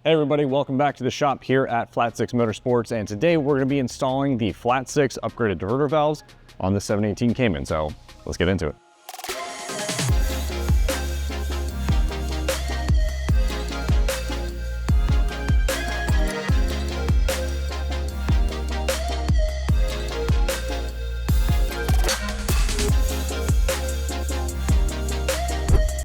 Hey everybody, welcome back to the shop here at Flat 6 Motorsports, and today we're going to be installing the Flat 6 upgraded diverter valves on the 718 Cayman, so let's get into it.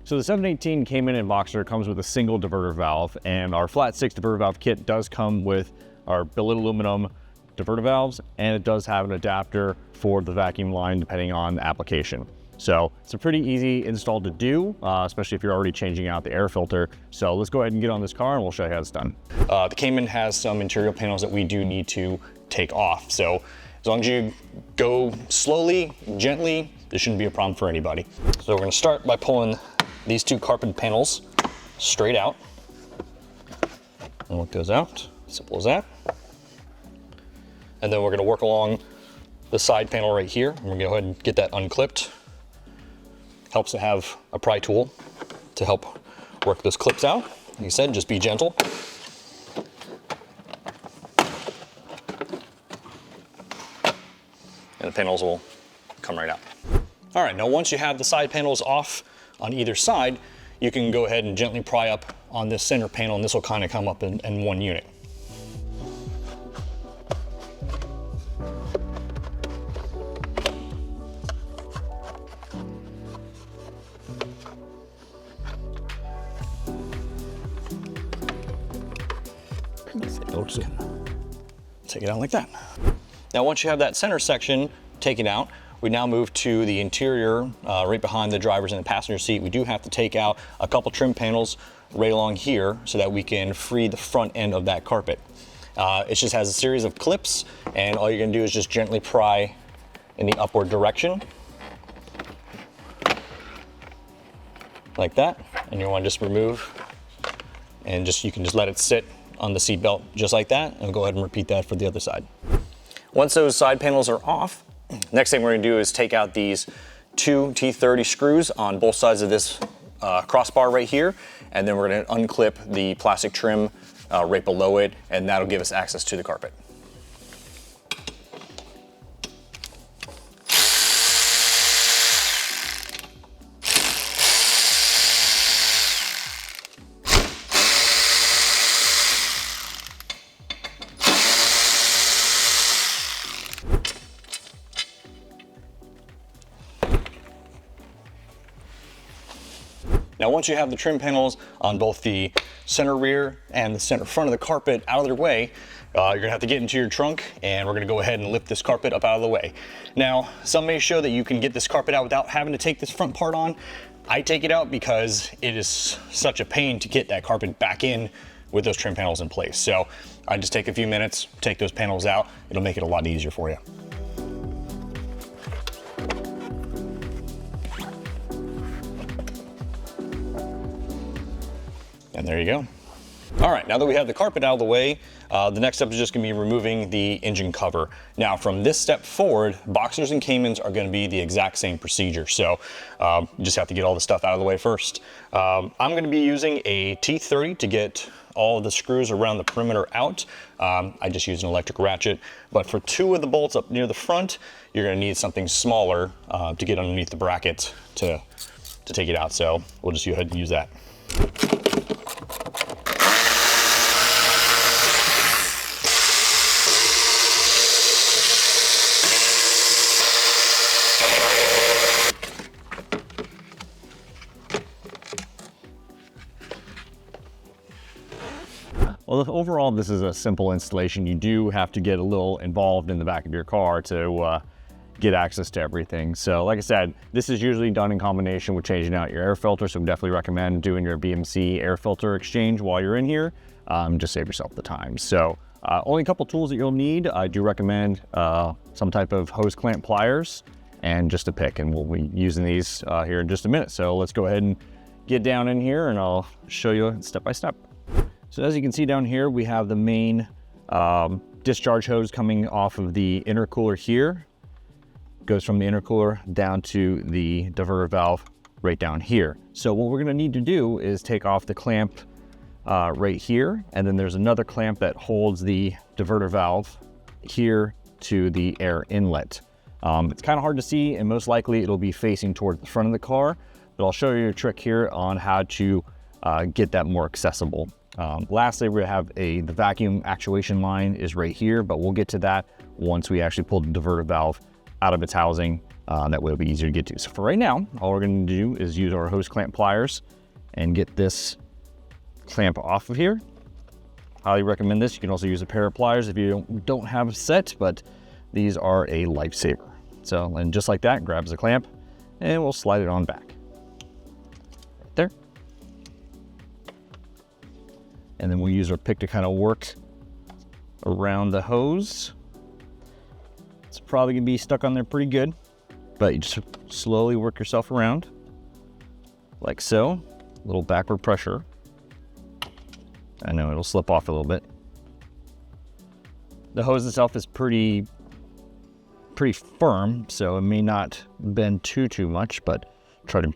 So the 718 Cayman and Boxster comes with a single diverter valve, and our Flat 6 diverter valve kit does come with our billet aluminum diverter valves, and it does have an adapter for the vacuum line depending on the application. So it's a pretty easy install to do, especially if you're already changing out the air filter. So let's go ahead and get on this car and we'll show you how it's done. The Cayman has some interior panels that we do need to take off. So as long as you go slowly, gently, this shouldn't be a problem for anybody. So we're gonna start by pulling these two carpet panels straight out. And what goes out, simple as that. And then we're gonna work along the side panel right here. We're gonna go ahead and get that unclipped. Helps to have a pry tool to help work those clips out. Like I said, just be gentle. And the panels will come right out. All right, now once you have the side panels off on either side, you can go ahead and gently pry up on this center panel, and this will kind of come up in one unit. Take it out like that. Now once you have that center section taken out, we now move to the interior, right behind the driver's and the passenger seat. We do have to take out a couple trim panels right along here so that we can free the front end of that carpet. It just has a series of clips, and all you're gonna do is just gently pry in the upward direction. Like that. And you wanna just remove, and you can just let it sit on the seat belt just like that, and we'll go ahead and repeat that for the other side. Once those side panels are off, next thing we're gonna do is take out these two T30 screws on both sides of this crossbar right here, and then we're gonna unclip the plastic trim right below it, and that'll give us access to the carpet. Now, once you have the trim panels on both the center rear and the center front of the carpet out of their way, you're gonna have to get into your trunk, and we're gonna go ahead and lift this carpet up out of the way. Now, some may show that you can get this carpet out without having to take this front part on. I take it out because it is such a pain to get that carpet back in with those trim panels in place. So I just take a few minutes, take those panels out. It'll make it a lot easier for you. And there you go. All right, now that we have the carpet out of the way, the next step is just gonna be removing the engine cover. Now, from this step forward, Boxsters and Caymans are gonna be the exact same procedure. So you just have to get all the stuff out of the way first. I'm gonna be using a T30 to get all of the screws around the perimeter out. I just use an electric ratchet, but for two of the bolts up near the front, you're gonna need something smaller to get underneath the bracket to take it out. So we'll just go ahead and use that. Well, overall, this is a simple installation. You do have to get a little involved in the back of your car to get access to everything. So like I said, this is usually done in combination with changing out your air filter. So we definitely recommend doing your BMC air filter exchange while you're in here. Just save yourself the time. So only a couple tools that you'll need. I do recommend some type of hose clamp pliers and just a pick, and we'll be using these here in just a minute. So let's go ahead and get down in here and I'll show you step by step. So as you can see down here, we have the main discharge hose coming off of the intercooler here. Goes from the intercooler down to the diverter valve right down here. So what we're gonna need to do is take off the clamp right here. And then there's another clamp that holds the diverter valve here to the air inlet. It's kind of hard to see, and most likely it'll be facing toward the front of the car, but I'll show you a trick here on how to get that more accessible. Lastly, we have the vacuum actuation line is right here, but we'll get to that once we actually pull the diverter valve out of its housing. That way it'll be easier to get to. So for right now, all we're going to do is use our hose clamp pliers and get this clamp off of here. Highly recommend this. You can also use a pair of pliers if you don't have a set, but these are a lifesaver. So, and just like that, grabs the clamp and we'll slide it on back. Right there. And then we'll use our pick to kind of work around the hose. It's probably gonna be stuck on there pretty good, but you just slowly work yourself around like so. A little backward pressure. I know it'll slip off a little bit. The hose itself is pretty firm, so it may not bend too much, but try to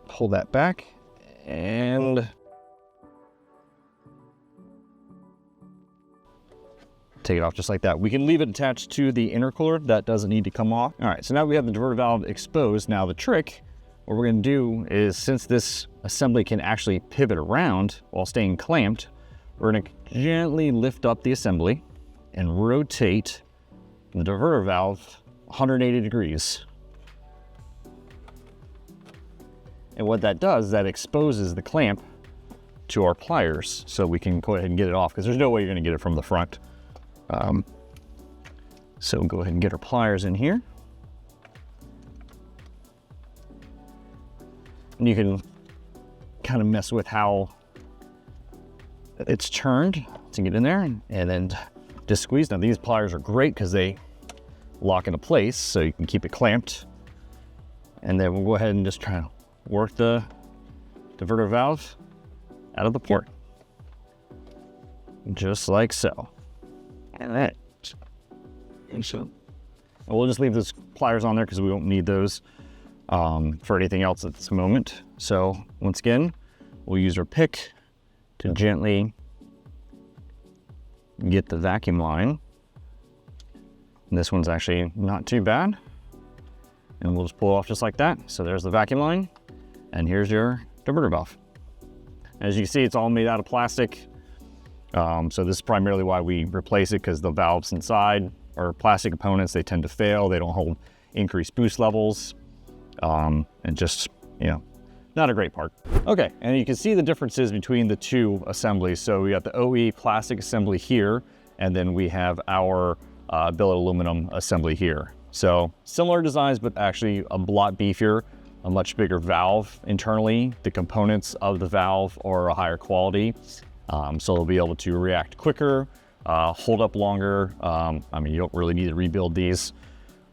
pull that back and take it off just like that. We can leave it attached to the intercooler. That doesn't need to come off. All right, so now we have the diverter valve exposed. Now the trick, what we're gonna do is, since this assembly can actually pivot around while staying clamped, we're gonna gently lift up the assembly and rotate the diverter valve 180 degrees. And what that does, that exposes the clamp to our pliers so we can go ahead and get it off, because there's no way you're gonna get it from the front. So go ahead and get our pliers in here. And you can kind of mess with how it's turned to get in there, and then just squeeze. Now these pliers are great because they lock into place, so you can keep it clamped. And then we'll go ahead and just try to work the diverter valve out of the port. Just like so. And that. And so we'll just leave those pliers on there because we won't need those for anything else at this moment. So once again, we'll use our pick to gently get the vacuum line. And this one's actually not too bad. And we'll just pull it off just like that. So there's the vacuum line, and here's your diverter valve. As you can see, it's all made out of plastic. So this is primarily why we replace it, because the valves inside are plastic components. They tend to fail. They don't hold increased boost levels. And just, you know, not a great part. Okay, and you can see the differences between the two assemblies. So we got the OE plastic assembly here, and then we have our billet aluminum assembly here. So similar designs, but actually a lot beefier, a much bigger valve internally. The components of the valve are a higher quality. So they'll be able to react quicker, hold up longer. I mean, you don't really need to rebuild these.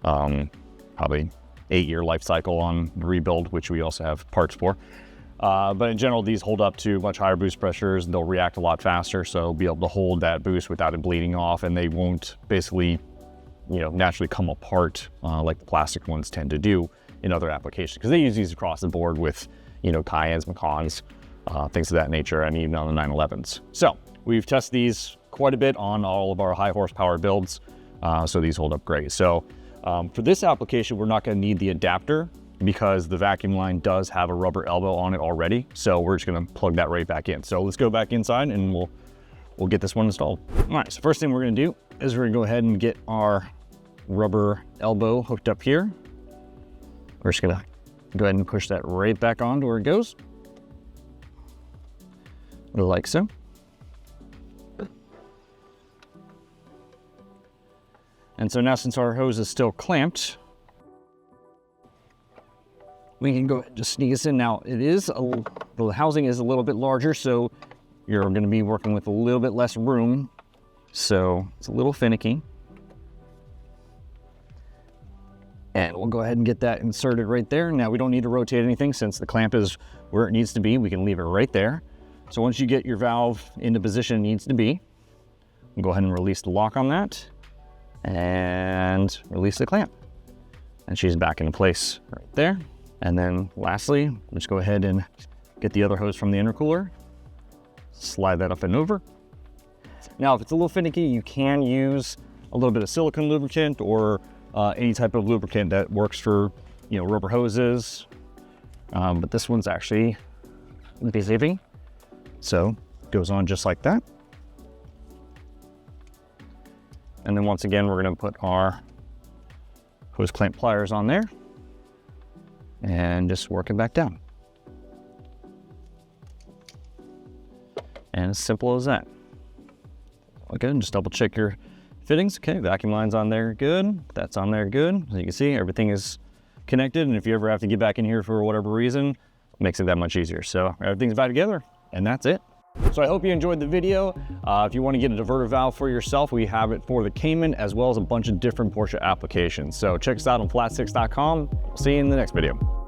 Probably 8-year life cycle on the rebuild, which we also have parts for. But in general, these hold up to much higher boost pressures. They'll react a lot faster, so be able to hold that boost without it bleeding off, and they won't basically, you know, naturally come apart like the plastic ones tend to do in other applications, because they use these across the board with, you know, Cayennes, Macans, things of that nature, and even on the 911s. So we've tested these quite a bit on all of our high horsepower builds, so these hold up great. So for this application, we're not going to need the adapter because the vacuum line does have a rubber elbow on it already. So we're just going to plug that right back in. So let's go back inside and we'll get this one installed. All right, so first thing we're going to do is we're going to go ahead and get our rubber elbow hooked up here. We're just going to go ahead and push that right back on to where it goes, like so. And so now, since our hose is still clamped, we can go ahead and just sneak this in. Now, the housing is a little bit larger, so you're going to be working with a little bit less room. So it's a little finicky. And we'll go ahead and get that inserted right there. Now, we don't need to rotate anything since the clamp is where it needs to be. We can leave it right there. So once you get your valve in the position it needs to be, we'll go ahead and release the lock on that and release the clamp. And she's back into place right there. And then lastly, let's go ahead and get the other hose from the intercooler slide that up and over. Now, if it's a little finicky, you can use a little bit of silicone lubricant or any type of lubricant that works for, you know, rubber hoses. But this one's actually behaving. So goes on just like that. And then once again, we're gonna put our hose clamp pliers on there and just work it back down. And as simple as that. Okay, and just double check your fittings. Okay, vacuum line's on there, good. That's on there, good. As you can see, everything is connected, and if you ever have to get back in here for whatever reason, it makes it that much easier. So everything's back together, and that's it. So I hope you enjoyed the video. If you want to get a diverter valve for yourself, we have it for the Cayman as well as a bunch of different Porsche applications. So check us out on flat6.com. See you in the next video.